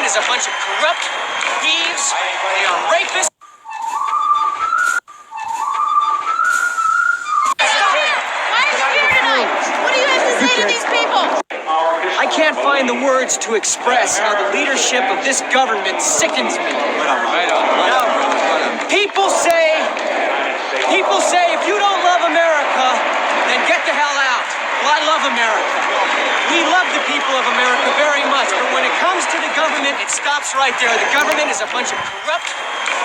government is a bunch of corrupt thieves. They are rapists. What do you have to say to these people? I can't find the words to express how the leadership of this government sickens me. People say if you don't love America, then get the hell out. Well, I love America. We love the people of America very much, but when it comes to the government, it stops right there. The government is a bunch of corrupt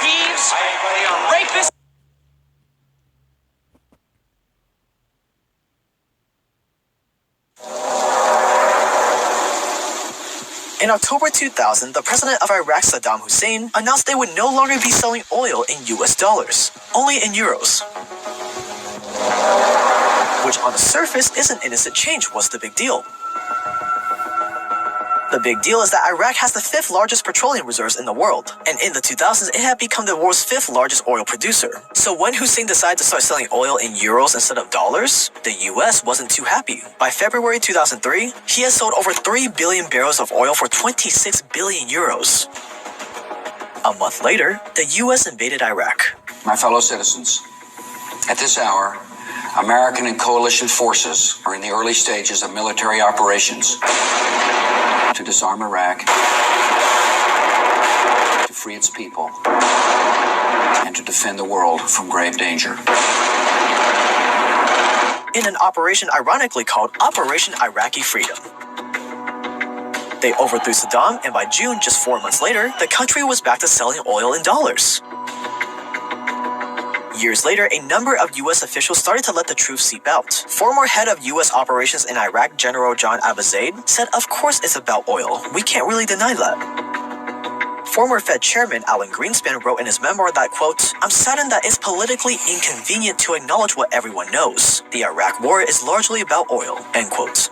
thieves. They are rapists. In October 2000, the president of Iraq, Saddam Hussein, announced they would no longer be selling oil in US dollars, only in euros. Which on the surface is an innocent change. What's the big deal? The big deal is that Iraq has the 5th largest petroleum reserves in the world, and in the 2000s it had become the world's 5th largest oil producer. So when Hussein decided to start selling oil in euros instead of dollars, the US wasn't too happy. By February 2003, he had sold over 3 billion barrels of oil for 26 billion euros. A month later, the US invaded Iraq. My fellow citizens, at this hour, American and coalition forces are in the early stages of military operations to disarm Iraq, to free its people, and to defend the world from grave danger. In an operation ironically called Operation Iraqi Freedom. They overthrew Saddam, and by June, just 4 months later, the country was back to selling oil in dollars. Years later, a number of U.S. officials started to let the truth seep out. Former head of U.S. operations in Iraq, General John Abizaid, said, "Of course it's about oil. We can't really deny that." Former Fed Chairman Alan Greenspan wrote in his memoir that, quote, "I'm saddened that it's politically inconvenient to acknowledge what everyone knows. The Iraq War is largely about oil," end quote.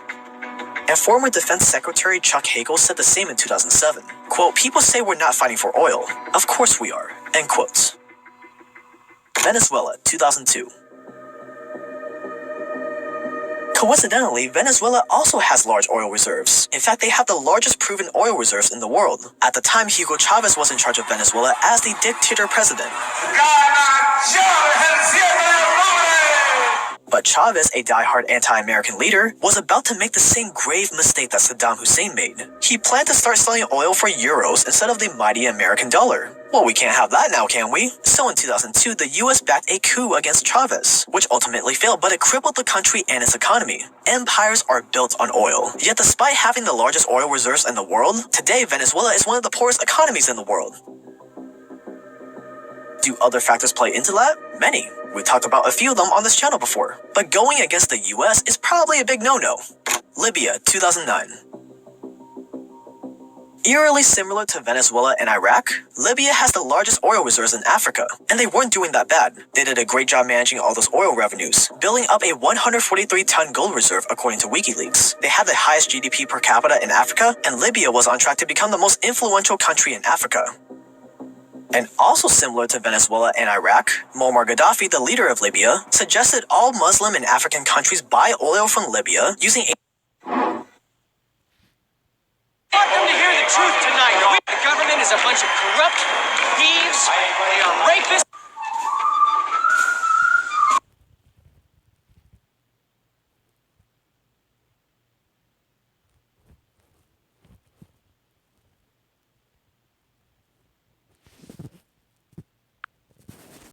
And former Defense Secretary Chuck Hagel said the same in 2007. Quote, "People say we're not fighting for oil. Of course we are," end quote. Venezuela, 2002. Coincidentally, Venezuela also has large oil reserves. In fact, they have the largest proven oil reserves in the world. At the time, Hugo Chavez was in charge of Venezuela as the dictator president. But Chavez, a die-hard anti-American leader, was about to make the same grave mistake that Saddam Hussein made. He planned to start selling oil for euros instead of the mighty American dollar. Well, we can't have that now, can we? So in 2002, the US backed a coup against Chavez, which ultimately failed, but it crippled the country and its economy. Empires are built on oil. Yet despite having the largest oil reserves in the world, today Venezuela is one of the poorest economies in the world. Do other factors play into that? Many. We talked about a few of them on this channel before. But going against the US is probably a big no-no. Libya, 2009. Eerily similar to Venezuela and Iraq, Libya has the largest oil reserves in Africa, and they weren't doing that bad. They did a great job managing all those oil revenues, building up a 143-ton gold reserve according to WikiLeaks. They had the highest GDP per capita in Africa, and Libya was on track to become the most influential country in Africa. And also similar to Venezuela and Iraq, Muammar Gaddafi, the leader of Libya, suggested all Muslim and African countries buy oil from Libya using a... I want them to hear the truth tonight. The government is a bunch of corrupt thieves. They are rapists.